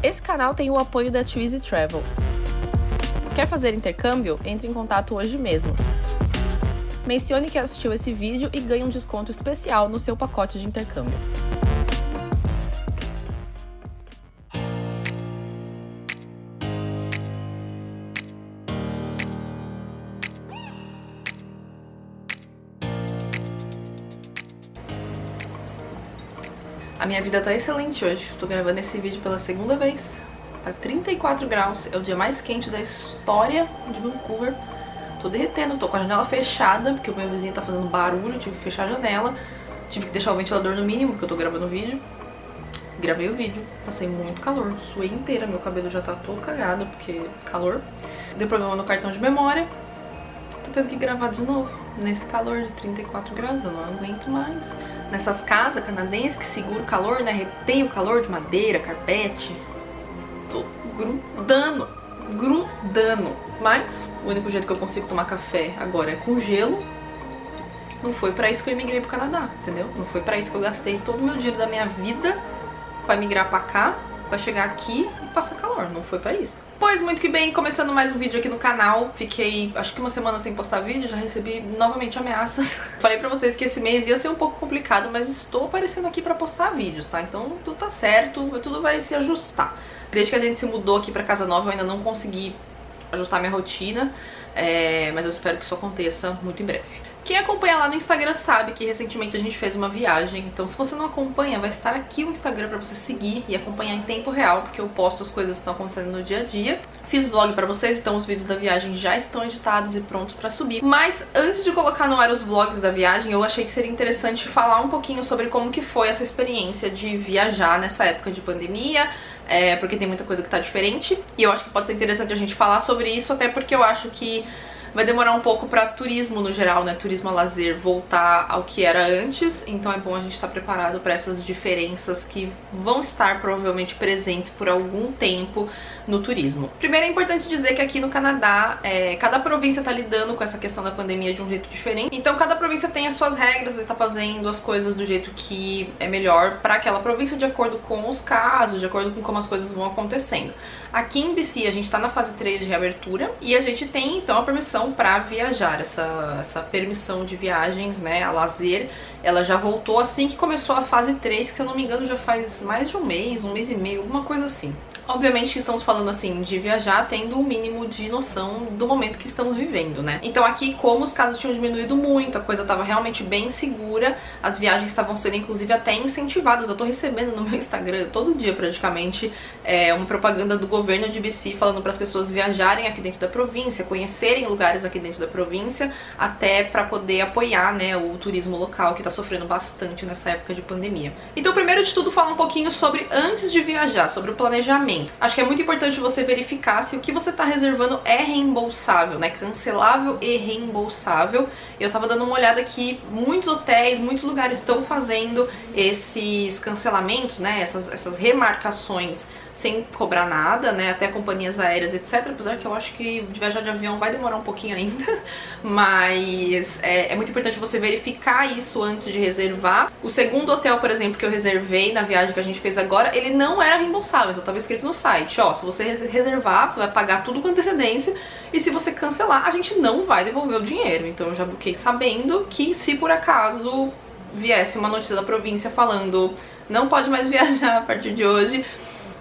Esse canal tem o apoio da Twizy Travel. Quer fazer intercâmbio? Entre em contato hoje mesmo. Mencione que assistiu esse vídeo e ganhe um desconto especial no seu pacote de intercâmbio. A minha vida tá excelente hoje. Tô gravando esse vídeo pela segunda vez. Tá 34 graus, é o dia mais quente da história de Vancouver. Tô derretendo, tô com a janela fechada, porque o meu vizinho tá fazendo barulho, tive que fechar a janela. Tive que deixar o ventilador no mínimo, porque eu tô gravando o vídeo. Gravei o vídeo, passei muito calor, suei inteira, meu cabelo já tá todo cagado, porque calor. Deu problema no cartão de memória. Tô tendo que gravar de novo, nesse calor de 34 graus, eu não aguento mais. Nessas casas canadenses que segura o calor, né, retém o calor de madeira, carpete. Tô grudando. Mas o único jeito que eu consigo tomar café agora é com gelo. Não foi pra isso que eu imigrei pro Canadá, entendeu? Não foi pra isso que eu gastei todo o meu dinheiro da minha vida pra migrar pra cá, pra chegar aqui e passar calor. Não foi pra isso. Pois muito que bem, começando mais um vídeo aqui no canal. Fiquei acho que uma semana sem postar vídeo, já recebi novamente ameaças. Falei pra vocês que esse mês ia ser um pouco complicado, mas estou aparecendo aqui pra postar vídeos, tá? Então tudo tá certo, tudo vai se ajustar. Desde que a gente se mudou aqui pra casa nova, eu ainda não consegui ajustar minha rotina, mas eu espero que isso aconteça muito em breve. Quem acompanha lá no Instagram sabe que recentemente a gente fez uma viagem, então se você não acompanha, vai estar aqui o Instagram pra você seguir e acompanhar em tempo real, porque eu posto as coisas que estão acontecendo no dia a dia. Fiz vlog pra vocês, então os vídeos da viagem já estão editados e prontos pra subir. Mas antes de colocar no ar os vlogs da viagem, eu achei que seria interessante falar um pouquinho sobre como que foi essa experiência de viajar nessa época de pandemia, porque tem muita coisa que tá diferente, e eu acho que pode ser interessante a gente falar sobre isso, até porque eu acho que vai demorar um pouco pra turismo no geral, né? Turismo a lazer voltar ao que era antes, então é bom a gente estar preparado para essas diferenças que vão estar provavelmente presentes por algum tempo no turismo. Primeiro é importante dizer que aqui no Canadá, cada província tá lidando com essa questão da pandemia de um jeito diferente, então cada província tem as suas regras, está fazendo as coisas do jeito que é melhor para aquela província, de acordo com os casos, de acordo com como as coisas vão acontecendo. Aqui em BC a gente tá na fase 3 de reabertura e a gente tem então a permissão para viajar, essa permissão de viagens, né, a lazer, ela já voltou assim que começou a fase 3, que se eu não me engano já faz mais de um mês e meio, alguma coisa assim. Obviamente estamos falando assim de viajar tendo o mínimo de noção do momento que estamos vivendo, né? Então aqui, como os casos tinham diminuído muito, a coisa estava realmente bem segura, as viagens estavam sendo inclusive até incentivadas. Eu tô recebendo no meu Instagram todo dia praticamente uma propaganda do governo de BC falando para as pessoas viajarem aqui dentro da província, conhecerem lugares aqui dentro da província, até para poder apoiar, né, o turismo local que tá sofrendo bastante nessa época de pandemia. Então, primeiro de tudo, falar um pouquinho sobre antes de viajar, sobre o planejamento. Acho que é muito importante você verificar se o que você tá reservando é reembolsável, né, cancelável e reembolsável. Eu tava dando uma olhada aqui, muitos hotéis, muitos lugares estão fazendo esses cancelamentos, né, essas remarcações sem cobrar nada, né, até companhias aéreas, etc. Apesar que eu acho que viajar de avião vai demorar um pouquinho ainda, mas é muito importante você verificar isso antes de reservar. O segundo hotel, por exemplo, que eu reservei na viagem que a gente fez agora, ele não era reembolsável, então tava escrito no site, ó, se você reservar, você vai pagar tudo com antecedência, e se você cancelar, a gente não vai devolver o dinheiro. Então eu já buquei sabendo que se por acaso viesse uma notícia da província falando não pode mais viajar a partir de hoje,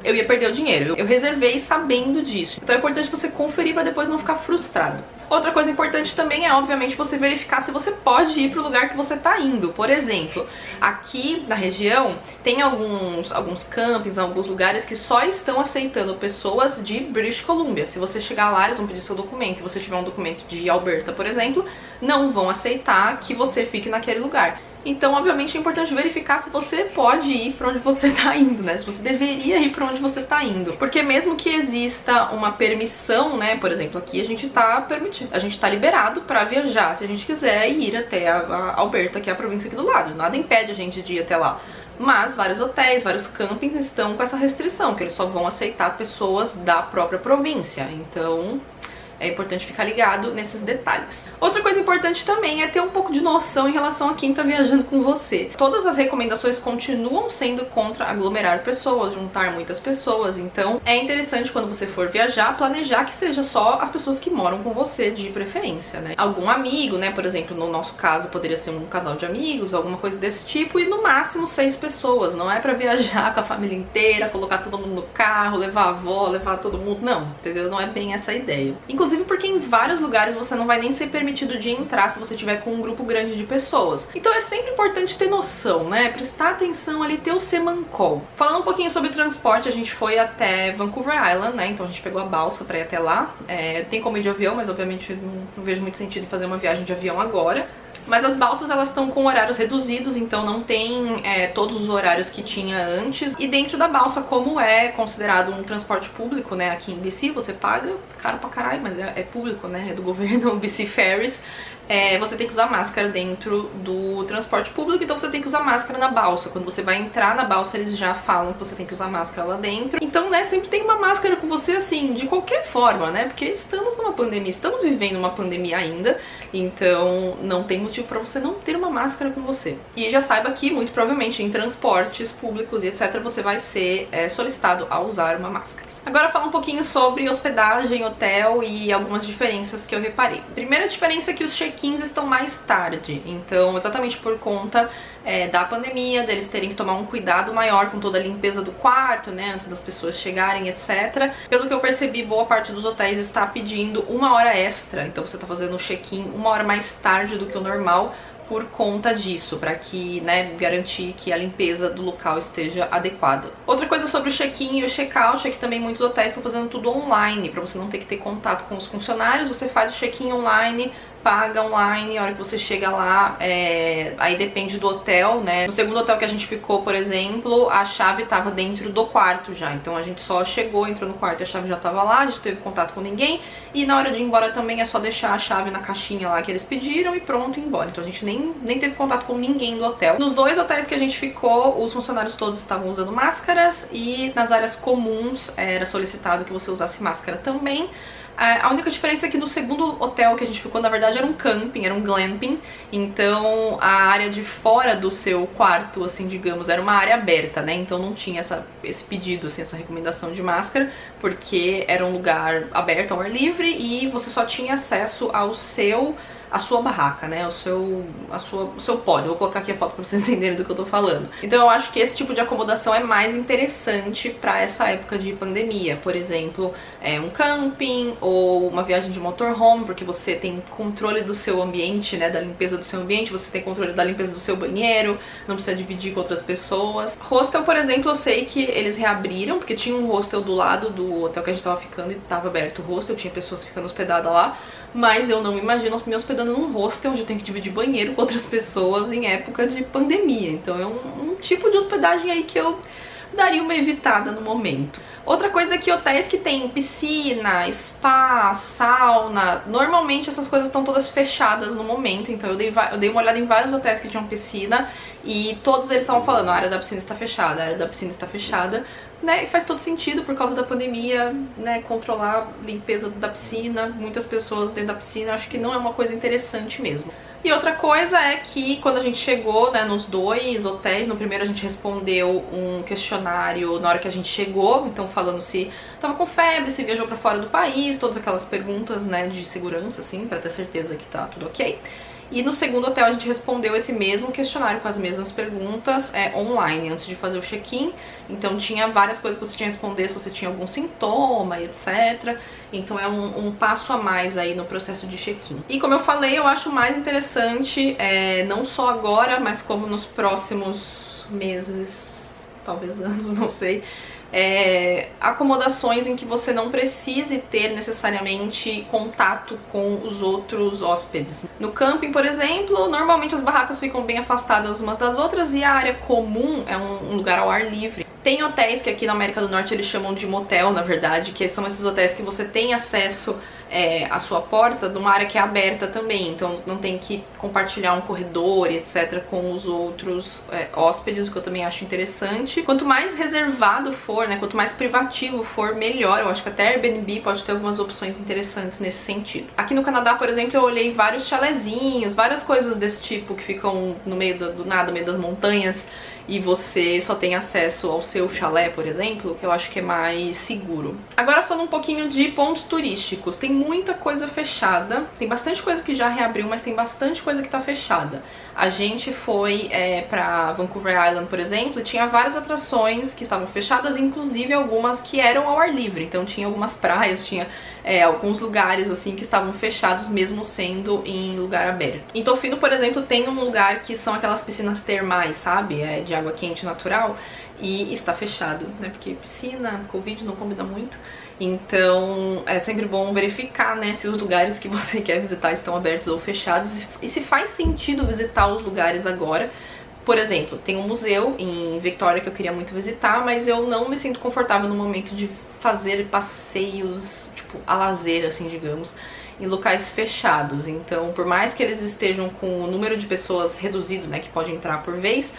eu ia perder o dinheiro. Eu reservei sabendo disso. Então é importante você conferir para depois não ficar frustrado. Outra coisa importante também é, obviamente, você verificar se você pode ir para o lugar que você tá indo. Por exemplo, aqui na região tem alguns campings, alguns lugares que só estão aceitando pessoas de British Columbia. Se você chegar lá, eles vão pedir seu documento. Se você tiver um documento de Alberta, por exemplo, não vão aceitar que você fique naquele lugar. Então, obviamente, é importante verificar se você pode ir pra onde você tá indo, né? Se você deveria ir pra onde você tá indo. Porque mesmo que exista uma permissão, né? Por exemplo, aqui a gente tá permitido, a gente tá liberado pra viajar se a gente quiser ir até a Alberta, que é a província aqui do lado. Nada impede a gente de ir até lá. Mas vários hotéis, vários campings estão com essa restrição, que eles só vão aceitar pessoas da própria província. Então é importante ficar ligado nesses detalhes. Outra coisa importante também é ter um pouco de noção em relação a quem tá viajando com você. Todas as recomendações continuam sendo contra aglomerar pessoas, juntar muitas pessoas, então é interessante quando você for viajar, planejar que seja só as pessoas que moram com você de preferência, né? Algum amigo, né? Por exemplo, no nosso caso poderia ser um casal de amigos, alguma coisa desse tipo, e no máximo 6 pessoas. Não é pra viajar com a família inteira, colocar todo mundo no carro, levar a avó, levar todo mundo, não, entendeu? Não é bem essa a ideia. Inclusive porque em vários lugares você não vai nem ser permitido de entrar se você tiver com um grupo grande de pessoas. Então é sempre importante ter noção, né? Prestar atenção ali, ter o semancol. Falando um pouquinho sobre transporte, a gente foi até Vancouver Island, né? Então a gente pegou a balsa pra ir até lá. Tem como ir de avião, mas obviamente não vejo muito sentido em fazer uma viagem de avião agora. Mas as balsas, elas estão com horários reduzidos, então não tem todos os horários que tinha antes. E dentro da balsa, como é considerado um transporte público, né, aqui em BC, você paga caro pra caralho, mas é público, né, é do governo, BC Ferries. Você tem que usar máscara dentro do transporte público, então você tem que usar máscara na balsa. Quando você vai entrar na balsa, eles já falam que você tem que usar máscara lá dentro. Então, né, sempre tem uma máscara com você, assim, de qualquer forma, né, porque estamos numa pandemia, estamos vivendo uma pandemia ainda, então não tem motivo pra você não ter uma máscara com você. E já saiba que, muito provavelmente, em transportes públicos e etc, você vai ser solicitado a usar uma máscara. Agora falar um pouquinho sobre hospedagem, hotel e algumas diferenças que eu reparei. Primeira diferença é que os check-ins estão mais tarde, então exatamente por conta da pandemia, deles terem que tomar um cuidado maior com toda a limpeza do quarto, né, antes das pessoas chegarem, etc. Pelo que eu percebi, boa parte dos hotéis está pedindo 1 hora extra, então você está fazendo o check-in 1 hora mais tarde do que o normal, por conta disso, para que, né, garantir que a limpeza do local esteja adequada. Outra coisa sobre o check-in e o check-out é que também muitos hotéis estão fazendo tudo online, para você não ter que ter contato com os funcionários, você faz o check-in online, paga online, a hora que você chega lá, aí depende do hotel, né? No segundo hotel que a gente ficou, por exemplo, a chave tava dentro do quarto já, então a gente só chegou, entrou no quarto e a chave já tava lá, a gente teve contato com ninguém, e na hora de ir embora também é só deixar a chave na caixinha lá que eles pediram e pronto, ir embora. Então a gente nem teve contato com ninguém do hotel. Nos 2 hotéis que a gente ficou, os funcionários todos estavam usando máscaras, e nas áreas comuns era solicitado que você usasse máscara também. A única diferença é que no segundo hotel que a gente ficou, na verdade, era um camping, era um glamping. Então a área de fora do seu quarto, assim, digamos, era uma área aberta, né? Então não tinha esse pedido, assim, essa recomendação de máscara, porque era um lugar aberto ao ar livre e você só tinha acesso a sua barraca, né, o seu pod. Vou colocar aqui a foto pra vocês entenderem do que eu tô falando. Então eu acho que esse tipo de acomodação é mais interessante pra essa época de pandemia. Por exemplo, um camping ou uma viagem de motorhome, porque você tem controle do seu ambiente, né, da limpeza do seu ambiente, você tem controle da limpeza do seu banheiro, não precisa dividir com outras pessoas. Hostel, por exemplo, eu sei que eles reabriram, porque tinha um hostel do lado do hotel que a gente tava ficando e tava aberto o hostel, tinha pessoas ficando hospedadas lá, mas eu não imagino me hospedando num hostel onde eu tenho que dividir banheiro com outras pessoas em época de pandemia. Então é um tipo de hospedagem aí que eu daria uma evitada no momento. Outra coisa é que hotéis que tem piscina, spa, sauna, normalmente essas coisas estão todas fechadas no momento, então eu dei uma olhada em vários hotéis que tinham piscina e todos eles estavam falando, a área da piscina está fechada, a área da piscina está fechada, né, e faz todo sentido por causa da pandemia, né, controlar a limpeza da piscina, muitas pessoas dentro da piscina, acho que não é uma coisa interessante mesmo. E outra coisa é que quando a gente chegou, né, nos 2 hotéis, no primeiro a gente respondeu um questionário na hora que a gente chegou, então falando se tava com febre, se viajou pra fora do país, todas aquelas perguntas, né, de segurança, assim, pra ter certeza que tá tudo ok. E no segundo hotel a gente respondeu esse mesmo questionário com as mesmas perguntas online, antes de fazer o check-in. Então tinha várias coisas que você tinha que responder, se você tinha algum sintoma e etc. Então é um passo a mais aí no processo de check-in. E como eu falei, eu acho mais interessante, não só agora, mas como nos próximos meses, talvez anos, não sei, acomodações em que você não precise ter necessariamente contato com os outros hóspedes. No camping, por exemplo, normalmente as barracas ficam bem afastadas umas das outras e a área comum é um lugar ao ar livre. Tem hotéis que aqui na América do Norte eles chamam de motel, na verdade, que são esses hotéis que você tem acesso à sua porta de uma área que é aberta também, então não tem que compartilhar um corredor e etc com os outros hóspedes, o que eu também acho interessante. Quanto mais reservado for, né, quanto mais privativo for, melhor. Eu acho que até Airbnb pode ter algumas opções interessantes nesse sentido. Aqui no Canadá, por exemplo, eu olhei vários chalezinhos, várias coisas desse tipo que ficam no meio do nada, no meio das montanhas, e você só tem acesso ao seu chalé, por exemplo, que eu acho que é mais seguro. Agora falando um pouquinho de pontos turísticos, tem muita coisa fechada, tem bastante coisa que já reabriu, mas tem bastante coisa que tá fechada. A gente foi pra Vancouver Island, por exemplo, e tinha várias atrações que estavam fechadas, inclusive algumas que eram ao ar livre, então tinha algumas praias, tinha alguns lugares assim que estavam fechados mesmo sendo em lugar aberto. Em Tofino, por exemplo, tem um lugar que são aquelas piscinas termais, sabe? De água quente natural, e está fechado, né? Porque piscina, Covid não combina muito. Então é sempre bom verificar, né, se os lugares que você quer visitar estão abertos ou fechados e se faz sentido visitar os lugares agora. Por exemplo, tem um museu em Victoria que eu queria muito visitar, mas eu não me sinto confortável no momento de fazer passeios, tipo, a lazer, assim, digamos, em locais fechados. Então, por mais que eles estejam com o número de pessoas reduzido, né, que pode entrar por vez,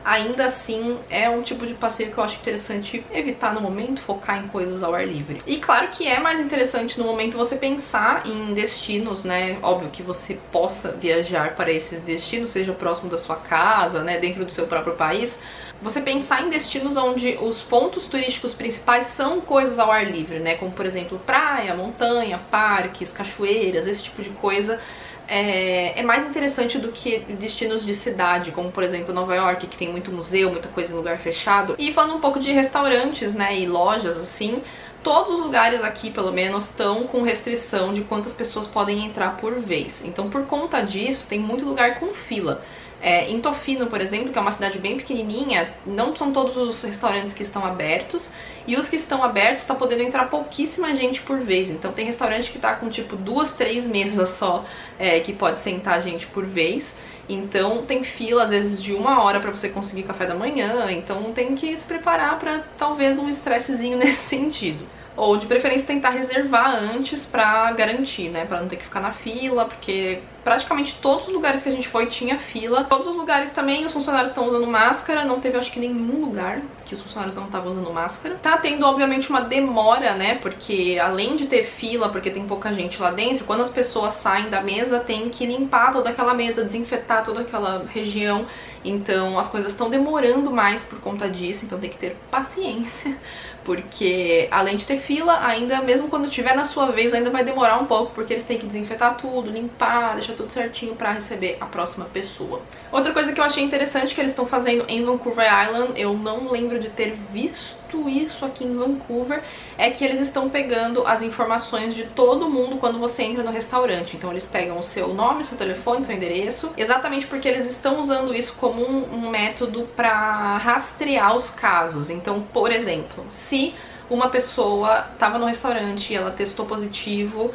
ainda assim é um tipo de passeio que eu acho interessante evitar no momento, focar em coisas ao ar livre. E claro que é mais interessante no momento você pensar em destinos, né? Óbvio que você possa viajar para esses destinos, seja próximo da sua casa, né, dentro do seu próprio país. Você pensar em destinos onde os pontos turísticos principais são coisas ao ar livre, né? Como, por exemplo, praia, montanha, parques, cachoeiras, esse tipo de coisa. É mais interessante do que destinos de cidade, como por exemplo Nova York, que tem muito museu, muita coisa em lugar fechado. E falando um pouco de restaurantes, né, e lojas assim, todos os lugares aqui, pelo menos, estão com restrição de quantas pessoas podem entrar por vez. Então, por conta disso, tem muito lugar com fila. Em Tofino, por exemplo, que é uma cidade bem pequenininha, não são todos os restaurantes que estão abertos, e os que estão abertos está podendo entrar pouquíssima gente por vez. Então tem restaurante que tá com tipo 2, 3 mesas só que pode sentar gente por vez. Então tem fila às vezes de 1 hora para você conseguir café da manhã, então tem que se preparar para talvez um estressezinho nesse sentido. Ou de preferência tentar reservar antes pra garantir, né, pra não ter que ficar na fila, porque praticamente todos os lugares que a gente foi tinha fila. Todos os lugares também os funcionários estão usando máscara, não teve acho que nenhum lugar que os funcionários não estavam usando máscara. Tá tendo obviamente uma demora, né, porque além de ter fila, porque tem pouca gente lá dentro, quando as pessoas saem da mesa tem que limpar toda aquela mesa, desinfetar toda aquela região. Então as coisas estão demorando mais por conta disso, então tem que ter paciência, porque além de ter fila, ainda mesmo quando tiver na sua vez, ainda vai demorar um pouco, porque eles têm que desinfetar tudo, limpar, deixar tudo certinho pra receber a próxima pessoa. Outra coisa que eu achei interessante que eles estão fazendo em Vancouver Island, eu não lembro de ter visto isso aqui em Vancouver, é que eles estão pegando as informações de todo mundo quando você entra no restaurante. Então eles pegam o seu nome, seu telefone, seu endereço, exatamente porque eles estão usando isso como um método para rastrear os casos. Então, por exemplo, se uma pessoa estava no restaurante e ela testou positivo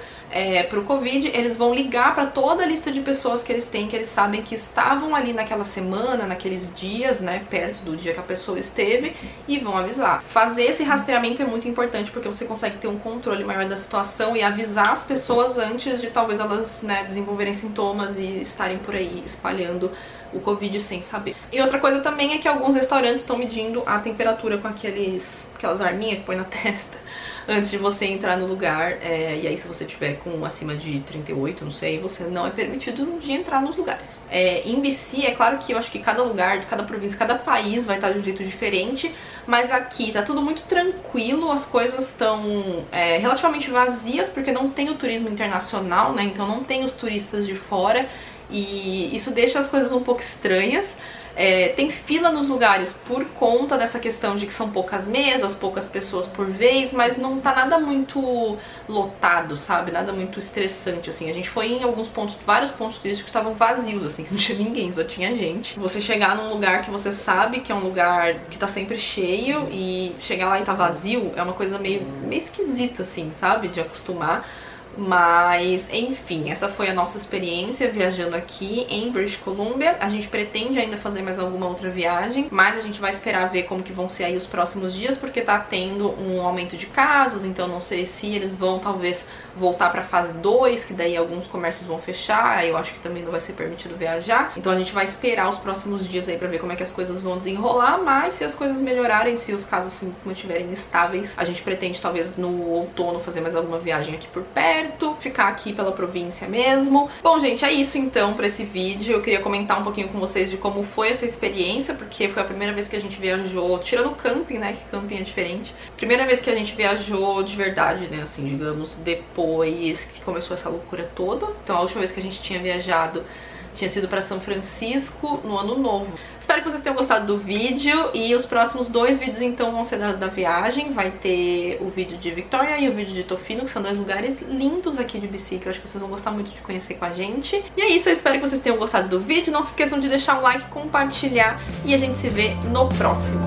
pro Covid, eles vão ligar para toda a lista de pessoas que eles têm, que eles sabem que estavam ali naquela semana, naqueles dias, né, perto do dia que a pessoa esteve, e vão avisar. Fazer esse rastreamento é muito importante porque você consegue ter um controle maior da situação e avisar as pessoas antes de talvez elas, né, desenvolverem sintomas e estarem por aí espalhando o Covid sem saber. E outra coisa também é que alguns restaurantes estão medindo a temperatura com aquelas arminhas que põe na testa antes de você entrar no lugar, e aí se você tiver com acima de 38, não sei, você não é permitido de entrar nos lugares. Em BC, é claro que eu acho que cada lugar, cada província, cada país vai estar de um jeito diferente, mas aqui tá tudo muito tranquilo, as coisas estão relativamente vazias, porque não tem o turismo internacional, né, então não tem os turistas de fora, e isso deixa as coisas um pouco estranhas. Tem fila nos lugares por conta dessa questão de que são poucas mesas, poucas pessoas por vez, mas não tá nada muito lotado, sabe? Nada muito estressante, assim. A gente foi em alguns pontos, vários pontos turísticos que estavam vazios, assim, que não tinha ninguém, só tinha gente. Você chegar num lugar que você sabe que é um lugar que tá sempre cheio e chegar lá e tá vazio é uma coisa meio esquisita, assim, sabe? De acostumar. Mas, enfim, essa foi a nossa experiência viajando aqui em British Columbia. A gente pretende ainda fazer mais alguma outra viagem, mas a gente vai esperar ver como que vão ser aí os próximos dias, porque tá tendo um aumento de casos, então não sei se eles vão talvez voltar pra fase 2, que daí alguns comércios vão fechar, eu acho que também não vai ser permitido viajar. Então a gente vai esperar os próximos dias aí pra ver como é que as coisas vão desenrolar, mas se as coisas melhorarem, se os casos se mantiverem estáveis, a gente pretende talvez no outono fazer mais alguma viagem aqui por perto, ficar aqui pela província mesmo. Bom, gente, é isso então pra esse vídeo. Eu queria comentar um pouquinho com vocês de como foi essa experiência, porque foi a primeira vez que a gente viajou, tirando o camping, né, que camping é diferente. Primeira vez que a gente viajou de verdade, né, assim, digamos, depois que começou essa loucura toda. Então a última vez que a gente tinha viajado tinha sido para São Francisco no ano novo. Espero que vocês tenham gostado do vídeo, e os próximos 2 vídeos então vão ser da viagem. Vai ter o vídeo de Victoria e o vídeo de Tofino, que são 2 lugares lindos aqui de BC, que eu acho que vocês vão gostar muito de conhecer com a gente. E é isso, eu espero que vocês tenham gostado do vídeo. Não se esqueçam de deixar um like, compartilhar, e a gente se vê no próximo.